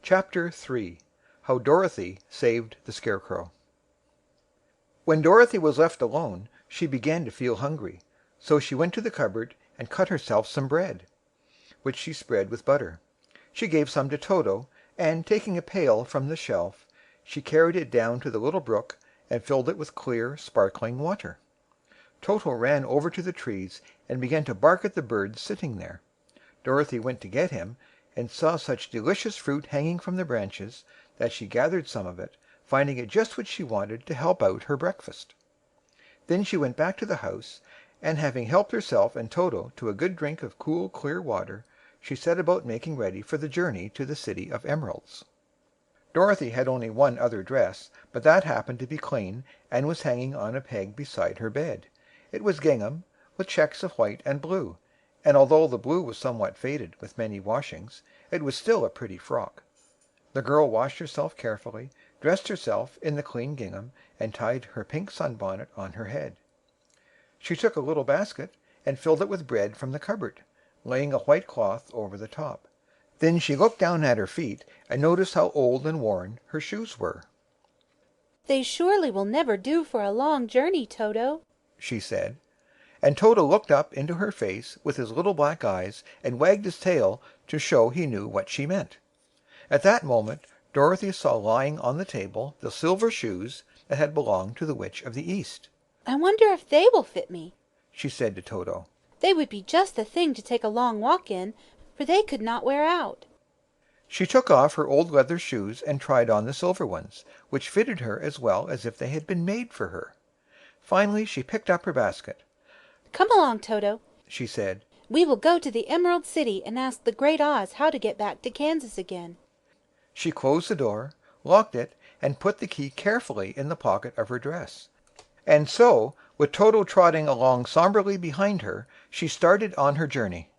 Chapter 3. How Dorothy Saved the Scarecrow. When Dorothy was left alone, she began to feel hungry, so she went to the cupboard and cut herself some bread, which she spread with butter. She gave some to Toto, and taking a pail from the shelf, she carried it down to the little brook and filled it with clear, sparkling water. Toto ran over to the trees and began to bark at the birds sitting there. Dorothy went to get him, and saw such delicious fruit hanging from the branches that she gathered some of it, finding it just what she wanted to help out her breakfast. Then she went back to the house, and having helped herself and Toto to a good drink of cool, clear water, she set about making ready for the journey to the City of Emeralds. Dorothy had only one other dress, but that happened to be clean, and was hanging on a peg beside her bed. It was gingham, with checks of white and blue, and although the blue was somewhat faded with many washings, it was still a pretty frock. The girl washed herself carefully, dressed herself in the clean gingham, and tied her pink sunbonnet on her head. She took a little basket and filled it with bread from the cupboard, laying a white cloth over the top. Then she looked down at her feet and noticed how old and worn her shoes were. "They surely will never do for a long journey, Toto," she said. And Toto looked up into her face with his little black eyes and wagged his tail to show he knew what she meant. At that moment Dorothy saw lying on the table the silver shoes that had belonged to the Witch of the East. "I wonder if they will fit me," she said to Toto. "They would be just the thing to take a long walk in, for they could not wear out." She took off her old leather shoes and tried on the silver ones, which fitted her as well as if they had been made for her. Finally she picked up her basket. "Come along, Toto," she said. "We will go to the Emerald City and ask the Great Oz how to get back to Kansas again." She closed the door, locked it, and put the key carefully in the pocket of her dress. And so, with Toto trotting along somberly behind her, she started on her journey.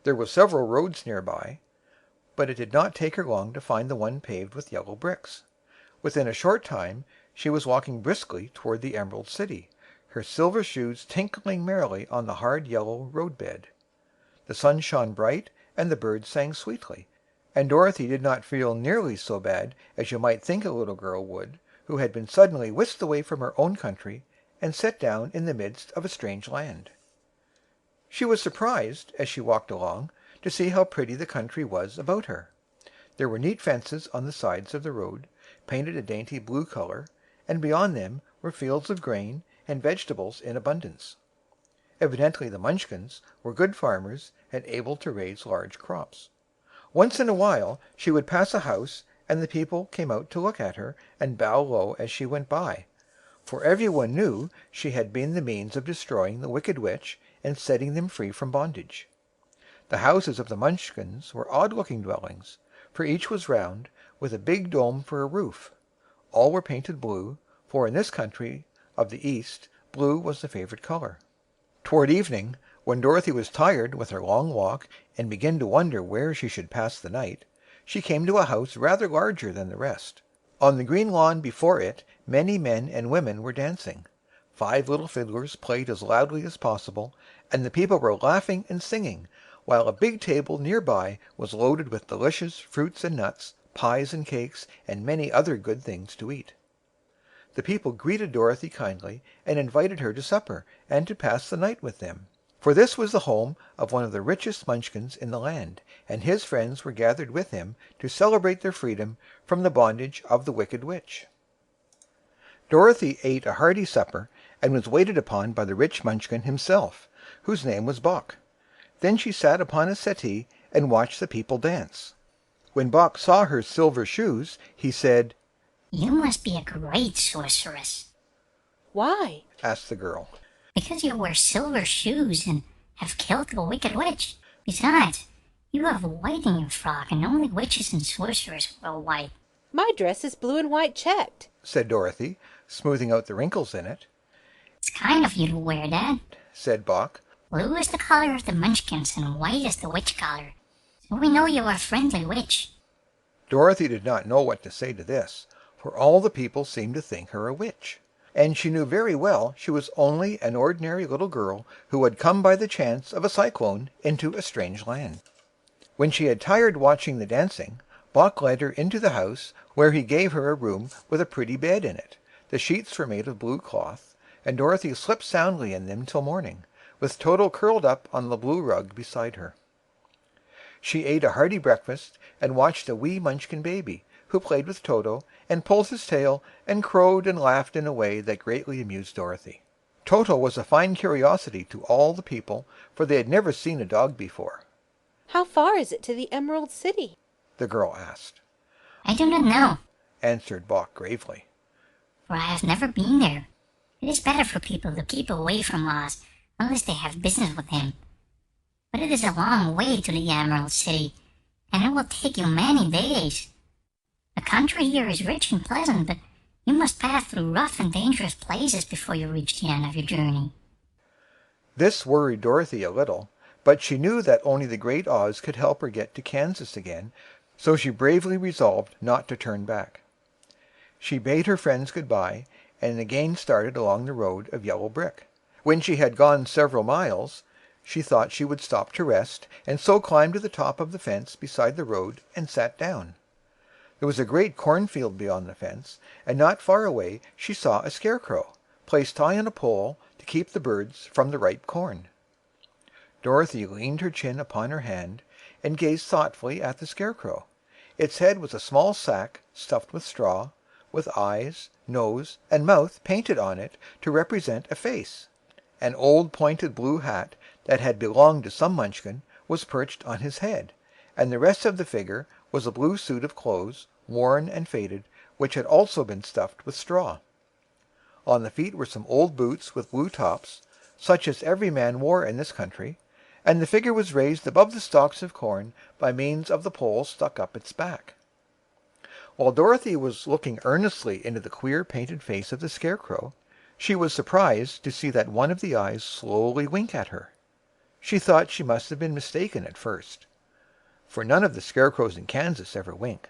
There were several roads nearby, but it did not take her long to find the one paved with yellow bricks. Within a short time she was walking briskly toward the Emerald City, her silver shoes tinkling merrily on the hard yellow roadbed. The sun shone bright and the birds sang sweetly, and Dorothy did not feel nearly so bad as you might think a little girl would who had been suddenly whisked away from her own country and set down in the midst of a strange land. She was surprised, as she walked along, to see how pretty the country was about her. There were neat fences on the sides of the road, painted a dainty blue color, and beyond them were fields of grain and vegetables in abundance. Evidently the Munchkins were good farmers and able to raise large crops. Once in a while she would pass a house, and the people came out to look at her and bow low as she went by, for everyone knew she had been the means of destroying the wicked witch and setting them free from bondage. The houses of the Munchkins were odd-looking dwellings, for each was round, with a big dome for a roof. All were painted blue, for in this country of the East blue was the favorite color. Toward evening, when Dorothy was tired with her long walk and began to wonder where she should pass the night, she came to a house rather larger than the rest. On the green lawn before it many men and women were dancing. 5 little fiddlers played as loudly as possible, and the people were laughing and singing, while a big table near by was loaded with delicious fruits and nuts, pies and cakes, and many other good things to eat. The people greeted Dorothy kindly and invited her to supper and to pass the night with them, for this was the home of one of the richest Munchkins in the land, and his friends were gathered with him to celebrate their freedom from the bondage of the wicked witch. Dorothy ate a hearty supper and was waited upon by the rich Munchkin himself, whose name was Bok. Then she sat upon a settee and watched the people dance. When Bok saw her silver shoes, he said, "You must be a great sorceress." "Why?" asked the girl. "Because you wear silver shoes and have killed the wicked witch. Besides, you have white in your frock, and only witches and sorcerers wear white." "My dress is blue and white checked," said Dorothy, smoothing out the wrinkles in it. "It's kind of you to wear that," said Bok. "Blue is the color of the Munchkins, and white is the witch color. So we know you are a friendly witch." Dorothy did not know what to say to this, for all the people seemed to think her a witch, and she knew very well she was only an ordinary little girl who had come by the chance of a cyclone into a strange land. When she had tired watching the dancing, Bock led her into the house, where he gave her a room with a pretty bed in it. The sheets were made of blue cloth, and Dorothy slept soundly in them till morning, with Toto curled up on the blue rug beside her. She ate a hearty breakfast, and watched a wee Munchkin baby, who played with Toto, and pulled his tail, and crowed and laughed in a way that greatly amused Dorothy. Toto was a fine curiosity to all the people, for they had never seen a dog before. "How far is it to the Emerald City?" the girl asked. I do not know, Answered Bock gravely. for I have never been there. It is better for people to keep away from Oz, unless they have business with him. But it is a long way to the Emerald City, and it will take you many days. The country here is rich and pleasant, but you must pass through rough and dangerous places before you reach the end of your journey. This worried Dorothy a little, but she knew that only the Great Oz could help her get to Kansas again, so she bravely resolved not to turn back. She bade her friends good-bye, and again started along the road of yellow brick. When she had gone several miles, she thought she would stop to rest, and so climbed to the top of the fence beside the road and sat down. There was a great cornfield beyond the fence, and not far away she saw a scarecrow, placed high on a pole to keep the birds from the ripe corn. Dorothy leaned her chin upon her hand, and gazed thoughtfully at the scarecrow. Its head was a small sack stuffed with straw, with eyes, nose, and mouth painted on it to represent a face. An old pointed blue hat that had belonged to some Munchkin was perched on his head, and the rest of the figure was a blue suit of clothes, worn and faded, which had also been stuffed with straw. On the feet were some old boots with blue tops, such as every man wore in this country, and the figure was raised above the stalks of corn by means of the pole stuck up its back. While Dorothy was looking earnestly into the queer painted face of the scarecrow, she was surprised to see that one of the eyes slowly wink at her. She thought she must have been mistaken at first, for none of the scarecrows in Kansas ever wink.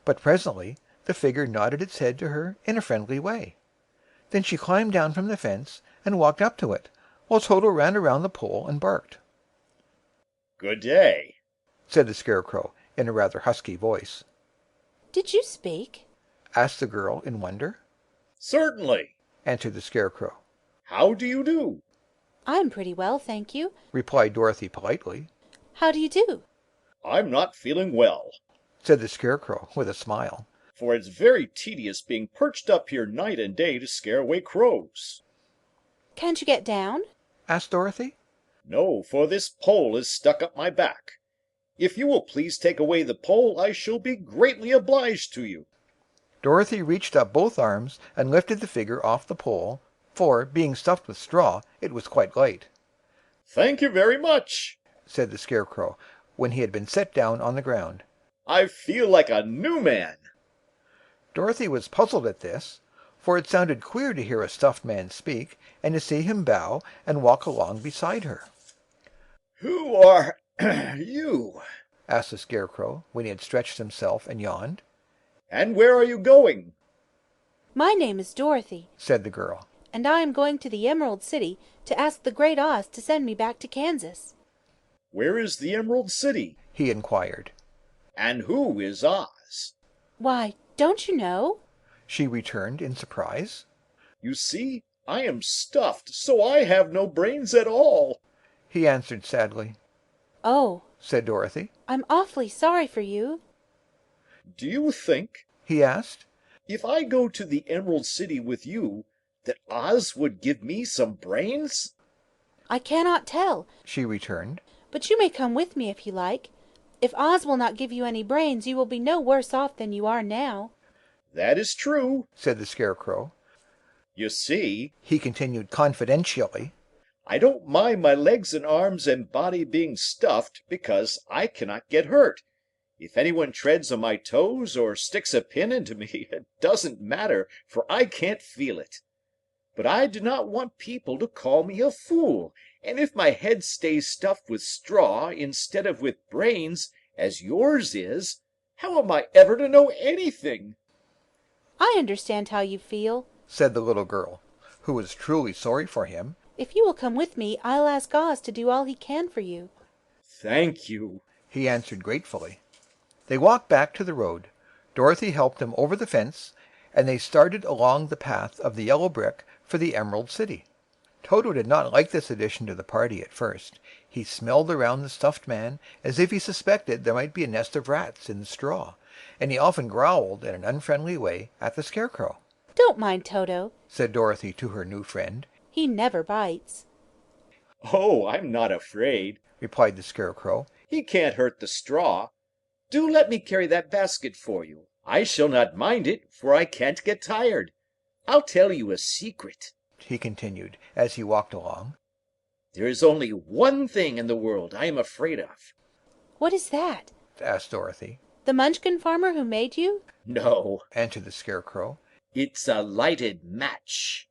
But presently the figure nodded its head to her in a friendly way. Then she climbed down from the fence and walked up to it, while Toto ran around the pole and barked. "Good day," said the scarecrow in a rather husky voice. "Did you speak?" asked the girl in wonder. "Certainly. Answered the scarecrow. How do you do?" "I'm pretty well, thank you. Replied Dorothy politely. How do you do?" "I'm not feeling well, Said the scarecrow with a smile. for it's very tedious being perched up here night and day to scare away crows." "Can't you get down?" Asked Dorothy. "No, for this pole is stuck up my back. If you will please take away the pole, I shall be greatly obliged to you." Dorothy reached up both arms and lifted the figure off the pole, for, being stuffed with straw, it was quite light. "Thank you very much," said the scarecrow, when he had been set down on the ground. "I feel like a new man." Dorothy was puzzled at this, for it sounded queer to hear a stuffed man speak, and to see him bow and walk along beside her. "Who are you?" asked the scarecrow, when he had stretched himself and yawned. "And where are you going?" "My name is Dorothy, Said the girl. and I am going to the Emerald City to ask the Great Oz to send me back to Kansas." "Where is the Emerald City? He inquired. And who is Oz?" "Why, don't you know?" She returned in surprise. "You see, I am stuffed, so I have no brains at all." He answered sadly. "Oh, Said Dorothy. I'm awfully sorry for you." "Do you think, He asked. if I go to the Emerald City with you, that Oz would give me some brains?" "I cannot tell, She returned. but you may come with me if you like. If Oz will not give you any brains, you will be no worse off than you are now." "That is true. Said the scarecrow. You see, He continued confidentially. I don't mind my legs and arms and body being stuffed because I cannot get hurt. If anyone treads on my toes or sticks a pin into me, it doesn't matter, for I can't feel it. But I do not want people to call me a fool, and if my head stays stuffed with straw instead of with brains, as yours is, how am I ever to know anything?" "I understand how you feel. Said the little girl, who was truly sorry for him. If you will come with me, I'll ask Oz to do all he can for you." "Thank you." He answered gratefully. They walked back to the road. Dorothy helped them over the fence, and they started along the path of the yellow brick for the Emerald City. Toto did not like this addition to the party at first. He smelled around the stuffed man as if he suspected there might be a nest of rats in the straw, and he often growled in an unfriendly way at the Scarecrow. "Don't mind Toto," said Dorothy to her new friend. "He never bites." "Oh, I'm not afraid," replied the Scarecrow. "He can't hurt the straw. Do let me carry that basket for you. I shall not mind it, for I can't get tired. I'll tell you a secret," he continued, as he walked along. "There is only one thing in the world I am afraid of." "What is that?" asked Dorothy. "The Munchkin farmer who made you?" "No," answered the Scarecrow. "it's a lighted match."